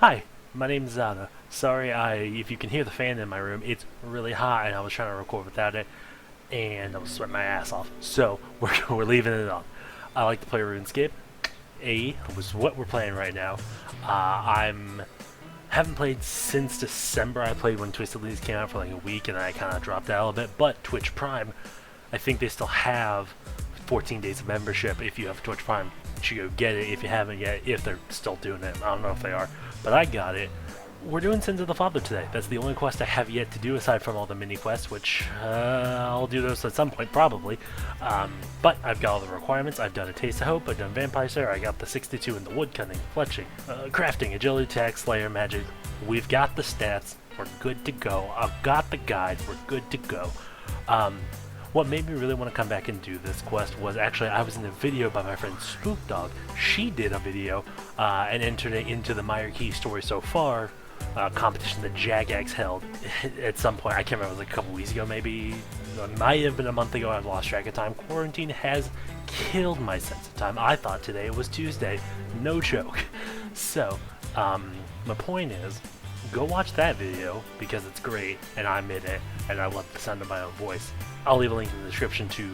Hi, my name's Zada. Sorry, if you can hear the fan in my room, it's really hot and I was trying to record without it and I was sweating my ass off. So, we're leaving it on. I like to play RuneScape. Was what we're playing right now. I'm haven't played since December. I played when Twisted Leaves came out for like a week and then I kind of dropped out a little bit. But Twitch Prime, I think they still have 14 days of membership. If you have Twitch Prime, you should go get it if you haven't yet, if they're still doing it. I don't know if they are, but I got it. We're doing Sins of the Father today. That's the only quest I have yet to do aside from all the mini quests, which I'll do those at some point probably. But I've got all the requirements. I've done a Taste of Hope, I've done Vampire Slayer, I got the 62 in the woodcutting, fletching, crafting, agility, attack, slayer, magic. We've got the stats. We're good to go. I've got the guide. We're good to go. What made me really want to come back and do this quest was actually I was in a video by my friend Spookdog. She did a video and entered it into the Myreque story so far competition that Jagax held at some point. I can't remember, it was like a couple weeks ago maybe. It might have been a month ago. I've lost track of time. Quarantine has killed my sense of time. I thought today was Tuesday. No joke. So, my point is, go watch that video because it's great and I'm in it and I love the sound of my own voice. I'll leave a link in the description to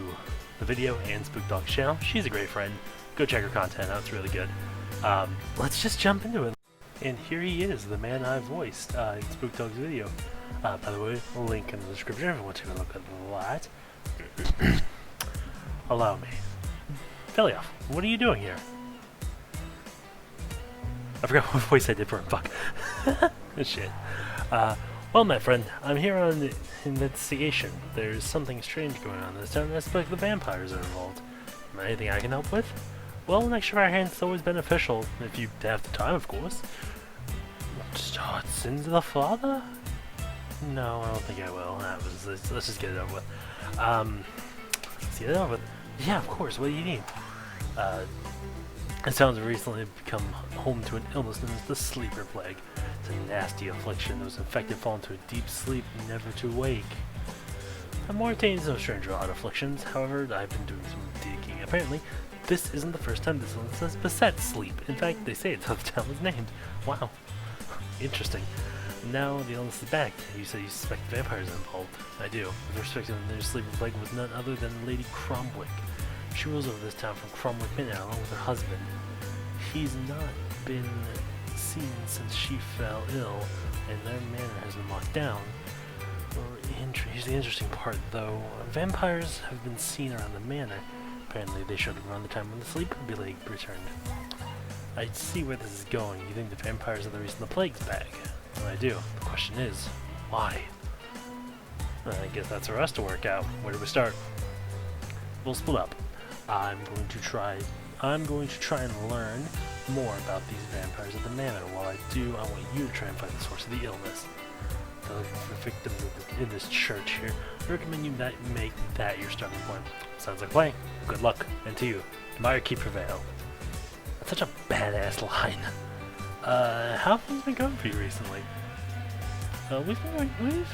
the video and Spookdog's channel. She's a great friend. Go check her content out, it's really good. Let's just jump into it. And here he is, the man I voiced in Spookdog's video. By the way, a link in the description if you want to take a look at that. Allow me. Felioff, what are you doing here? I forgot what voice I did for him, fuck. Shit. Well, my friend, I'm here on the investigation. There's something strange going on in this town, and I suspect the vampires are involved. Anything I can help with? Well, an extra pair of hands is always beneficial, if you have the time, of course. Sins of the Father? No, I don't think I will. Let's just get it over with. Let's get it over with. Yeah, of course, what do you need? It sounds recently become home to an illness known as the Sleeper Plague. It's a nasty affliction. Those infected fall into a deep sleep, never to wake. Mortain is no stranger to odd afflictions. However, I've been doing some digging. Apparently, this isn't the first time this illness has beset sleep. In fact, they say it's how the town was named. Wow. Interesting. Now the illness is back. You said you suspect vampires involved. I do. With respect to their Sleeper Plague was none other than Lady Cromwick. She rules over this town from Cromwick Midnight along with her husband. He's not been seen since she fell ill, and their manor has been locked down. Here's the interesting part, though. Vampires have been seen around the manor. Apparently they showed them around the time when the Sleeper Plague returned. I see where this is going. You think the vampires are the reason the plague's back? Well, I do. The question is, why? I guess that's for us to work out. Where do we start? We'll split up. I'm going to try and learn more about these vampires at the manor. While I do, I want you to try and find the source of the illness. The victims in this church here. I recommend you make that your starting point. Sounds like play. Good luck, and to you, Myreque prevail. That's such a badass line. How have things been going for you recently? We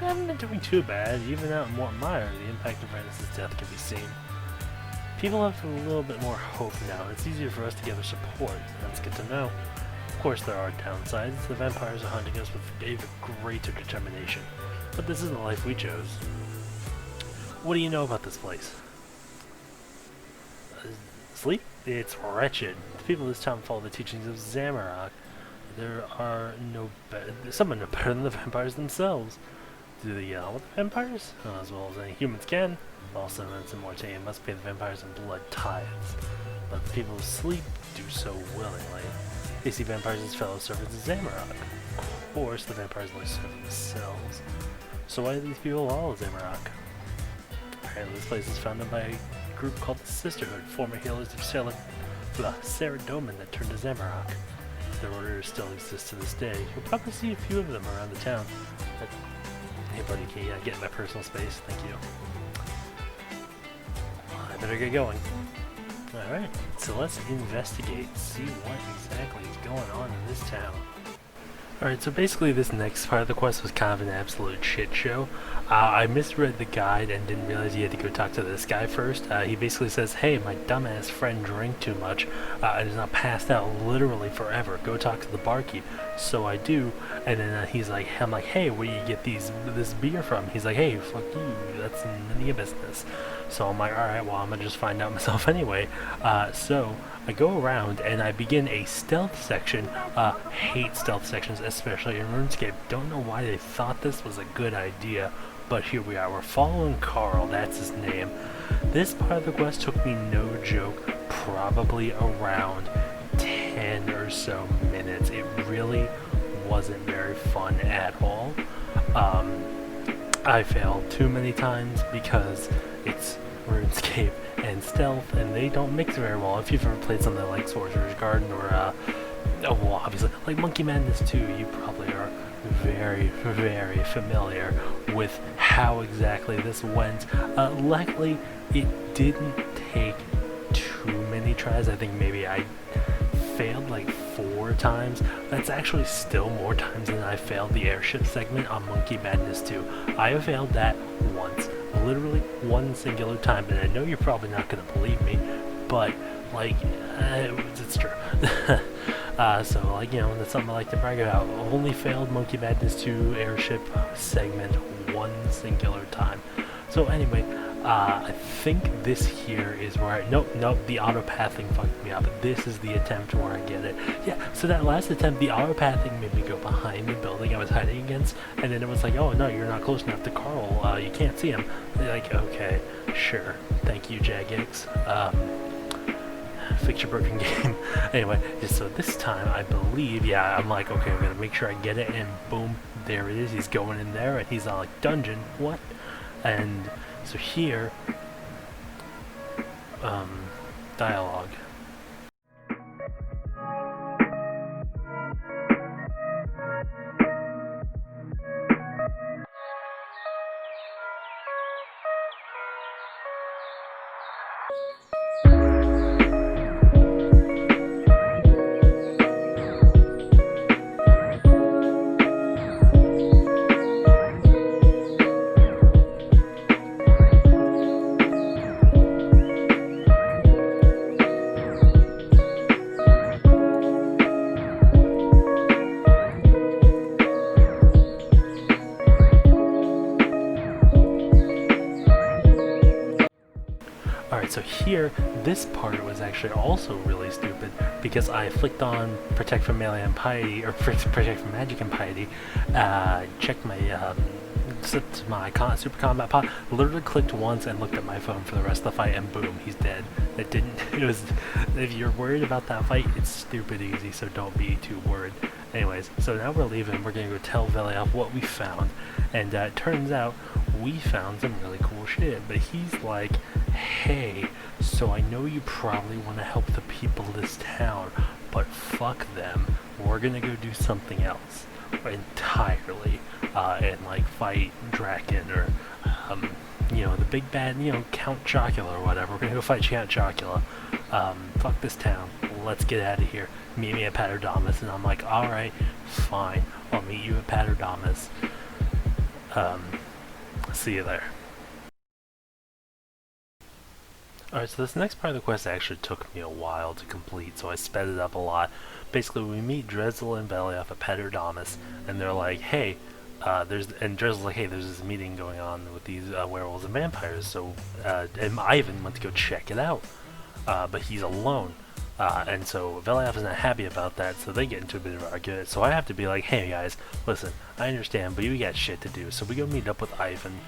haven't been doing too bad. Even out in Mort Mire, the impact of Rennis's death can be seen. People have a little bit more hope now. It's easier for us to gather support. That's good to know. Of course there are downsides. The vampires are hunting us with even greater determination. But this isn't the life we chose. What do you know about this place? Sleep? It's wretched. The people of this town follow the teachings of Zamorak. There are some are no better than the vampires themselves. Do they yell with the vampires? As well as any humans can. Also, in Mortain must pay the vampires in blood tithes. But the people who sleep do so willingly. They see vampires as fellow servants of Zamorak. Of course, the vampires only serve themselves. So why do these people follow Zamorak? Apparently this place is founded by a group called the Sisterhood, former healers of Saradomin that turned to Zamorak. Their order still exists to this day. You'll probably see a few of them around the town. But, hey buddy, can you get in my personal space? Thank you. I better get going. Alright, so let's investigate, see what exactly is going on in this town. Alright, so basically this next part of the quest was kind of an absolute shit show. I misread the guide and didn't realize you had to go talk to this guy first. He basically says, hey, my dumbass friend drank too much and is now passed out literally forever. Go talk to the barkeep. So I do, and then he's like, I'm like, hey, where do you get this beer from? He's like, hey, fuck you, that's none of your business. So I'm like, alright, well, I'm gonna just find out myself anyway. So I go around and I begin a stealth section. Hate stealth sections, especially in RuneScape. Don't know why they thought this was a good idea, but here we are. We're following Carl, that's his name. This part of the quest took me, no joke, probably around 10 or so minutes. It really wasn't very fun at all. I failed too many times because it's RuneScape and stealth, and they don't mix very well. If you've ever played something like Sorcerer's Garden or, oh, well, obviously, like Monkey Madness 2, you probably are very, very familiar with how exactly this went. Luckily, it didn't take too many tries. I think maybe I failed like 4 times. That's actually still more times than I failed the airship segment on Monkey Madness 2. I have failed that once. Literally one singular time, and I know you're probably not going to believe me, but like it's true. So like, you know, that's something I like to brag about. Only failed Monkey Madness 2 airship segment one singular time. So anyway, I think this here is where nope, the auto-pathing fucked me up. This is the attempt where I get it. Yeah, so that last attempt, the auto-pathing made me go behind the building I was hiding against, and then it was like, oh no, you're not close enough to Carl, you can't see him. Like, okay, sure, thank you, Jagex. Fix your broken game. Anyway, so this time, I believe, yeah, I'm like, okay, I'm gonna make sure I get it, and boom, there it is. He's going in there, and he's on like, dungeon, what? And so here, dialogue. Alright, so here, this part was actually also really stupid, because I flicked on Protect from Melee and Piety, or Protect from Magic and Piety, checked my, Super Combat Pot, literally clicked once and looked at my phone for the rest of the fight, and boom, he's dead. It didn't, it was, if you're worried about that fight, it's stupid easy, so don't be too worried. Anyways, so now we're leaving, we're gonna go tell Veliath what we found, and it turns out we found some really cool shit, but he's like, hey, so I know you probably want to help the people of this town, but fuck them, we're gonna go do something else entirely, and like fight Draken or, you know, the big bad, you know, Count Chocula or whatever. We're gonna go fight Count Chocula. Fuck this town, let's get out of here. Meet me at Paterdamus. And I'm like, alright, fine, I'll meet you at Paterdamus. See you there. Alright, so this next part of the quest actually took me a while to complete, so I sped it up a lot. Basically, we meet Drezel and Veliath at Paterdamus, and they're like, hey, Drezel's like, hey, there's this meeting going on with these werewolves and vampires, so, and Ivan went to go check it out, but he's alone. And so Veliath is not happy about that, so they get into a bit of an argument. So I have to be like, hey guys, listen, I understand, but you got shit to do. So we go meet up with Ivan.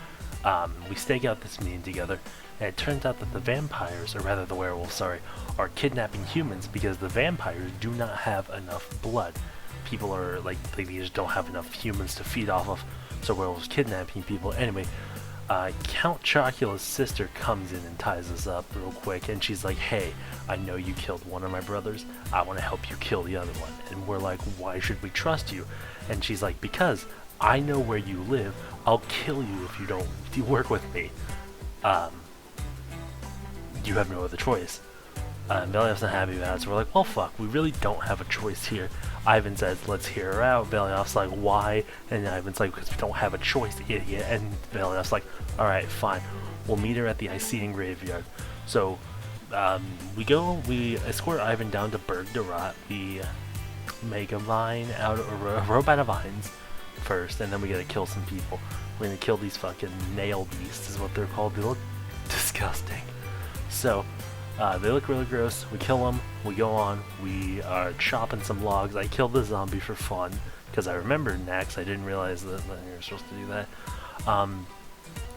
We stake out this meeting together, and it turns out that the vampires, or rather the werewolves, sorry, are kidnapping humans because the vampires do not have enough blood. People are like, they just don't have enough humans to feed off of, so werewolves kidnapping people. Anyway, Count Chocula's sister comes in and ties us up real quick, and she's like, hey, I know you killed one of my brothers, I want to help you kill the other one. And we're like, why should we trust you? And she's like, because I know where you live, I'll kill you if you work with me. You have no other choice. And Veliath's not happy about it, so we're like, well fuck, we really don't have a choice here. Ivan says, let's hear her out. Veliov's like, why? And Ivan's like, because we don't have a choice, idiot. And Veliov's like, alright, fine. We'll meet her at the Icenian graveyard. So, we escort Ivan down to Berg de Rot. We make a vine out of a rope out of vines first, and then we gotta kill some people. We're gonna kill these fucking nail beasts, is what they're called. They look disgusting. So, they look really gross. We kill them. We go on. We are chopping some logs. I killed the zombie for fun because I remembered next. I didn't realize that you're supposed to do that.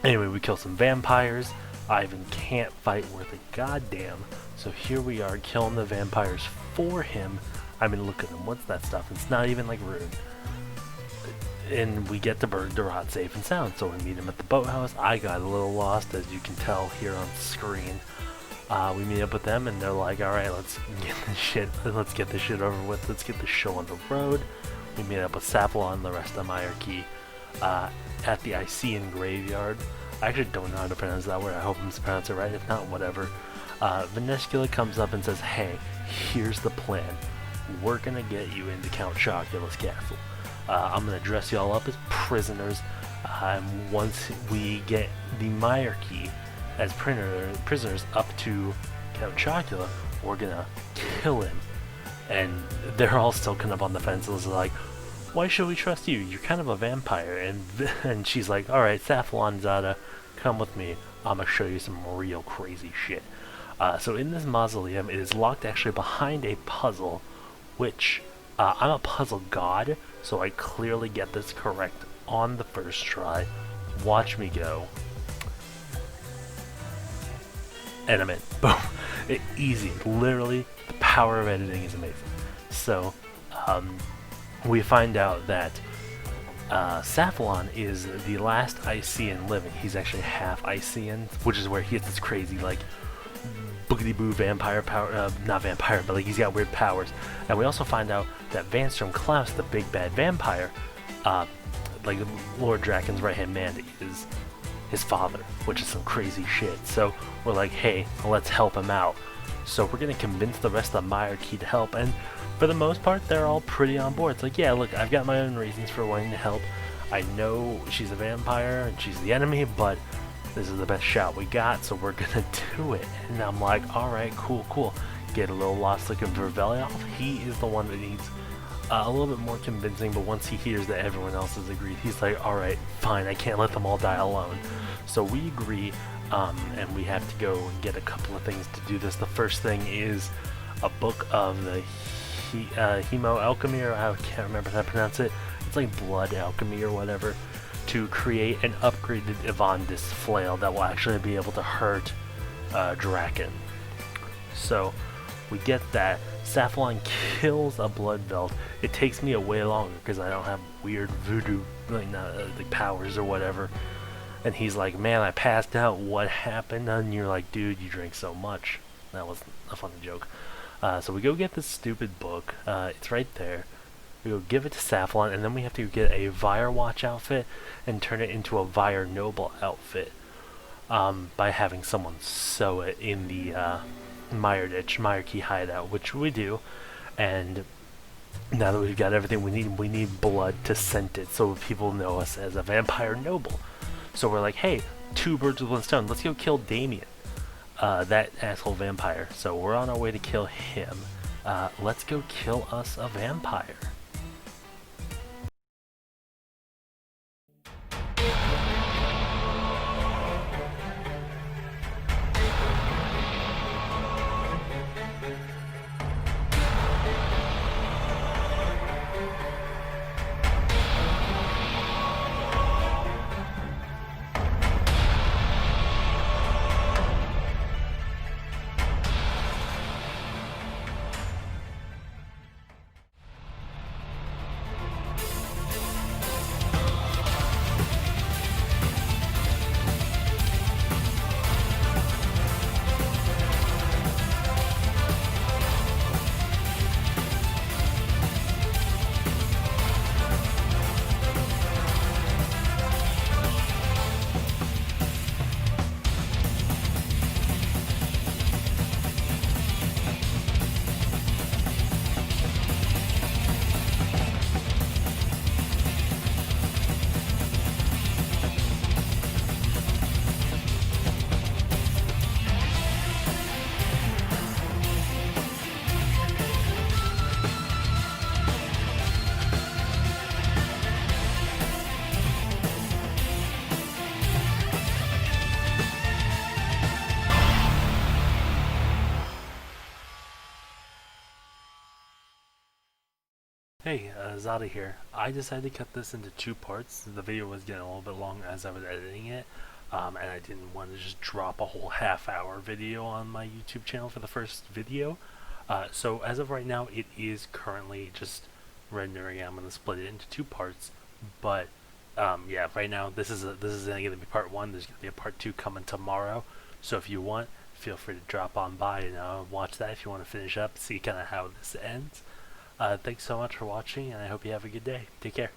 Anyway, we kill some vampires. Ivan can't fight worth a goddamn. So here we are killing the vampires for him. I mean, look at him. What's that stuff? It's not even like rude. And we get to Berg de Rot safe and sound. So we meet him at the boathouse. I got a little lost, as you can tell here on screen. We meet up with them, and they're like, "All right, let's get this shit. Let's get this shit over with. Let's get this show on the road." We meet up with Sapla and the rest of Myreque at the Icenian graveyard. I actually don't know how to pronounce that word. I hope I'm pronouncing it right. If not, whatever. Venescula comes up and says, "Hey, here's the plan. We're gonna get you into Count Chocula's castle. I'm gonna dress y'all up as prisoners. Once we get the Myreque as prisoners up to Count Chocula, we're gonna kill him." And they're all still kind of on the fence. It's like, why should we trust you? You're kind of a vampire. And she's like, alright, Saffalon Zada, come with me. I'm gonna show you some real crazy shit. So in this mausoleum, it is locked actually behind a puzzle, which I'm a puzzle god, so I clearly get this correct on the first try. Watch me go. And I'm in. Boom. Easy. Literally, the power of editing is amazing. So, we find out that Saffalon is the last Icenian living. He's actually half Icenian, which is where he gets this crazy, like, boogity-boo vampire power. Not vampire, but like he's got weird powers. And we also find out that Vanstrom Klaus, the big bad vampire, like Lord Draken's right-hand man, is his father, which is some crazy shit. So we're like, hey, let's help him out. So we're gonna convince the rest of the Myreque to help, and for the most part, they're all pretty on board. It's like, yeah, look, I've got my own reasons for wanting to help. I know she's a vampire and she's the enemy, but this is the best shot we got, so we're gonna do it. And I'm like, alright, cool. Get a little lost looking for Veliov. He is the one that needs a little bit more convincing, but once he hears that everyone else has agreed, he's like, alright, fine, I can't let them all die alone. So we agree, and we have to go and get a couple of things to do this. The first thing is a book of the Hemo Alchemy, or I can't remember how to pronounce it. It's like Blood Alchemy or whatever, to create an upgraded Evandis flail that will actually be able to hurt Draken. So we get that. Saffalon kills a blood belt. It takes me a way longer because I don't have weird voodoo like powers or whatever. And he's like, man, I passed out. What happened? And you're like, dude, you drank so much. That was a funny joke. So we go get this stupid book. It's right there. We go give it to Saffalon, and then we have to get a Firewatch outfit and turn it into a Vire Noble outfit by having someone sew it in the Myreque hideout, which we do. And now that we've got everything we need blood to scent it so people know us as a vampire noble. So we're like, hey, two birds with one stone. Let's go kill Damien, that asshole vampire. So we're on our way to kill him. Let's go kill us a vampire. Hey, Zada here. I decided to cut this into two parts. The video was getting a little bit long as I was editing it, and I didn't want to just drop a whole half-hour video on my YouTube channel for the first video. So as of right now, it is currently just rendering. I'm going to split it into two parts, but yeah, right now this is going to be part one. There's going to be a part two coming tomorrow. So if you want, feel free to drop on by and watch that if you want to finish up, see kind of how this ends. Thanks so much for watching, and I hope you have a good day. Take care.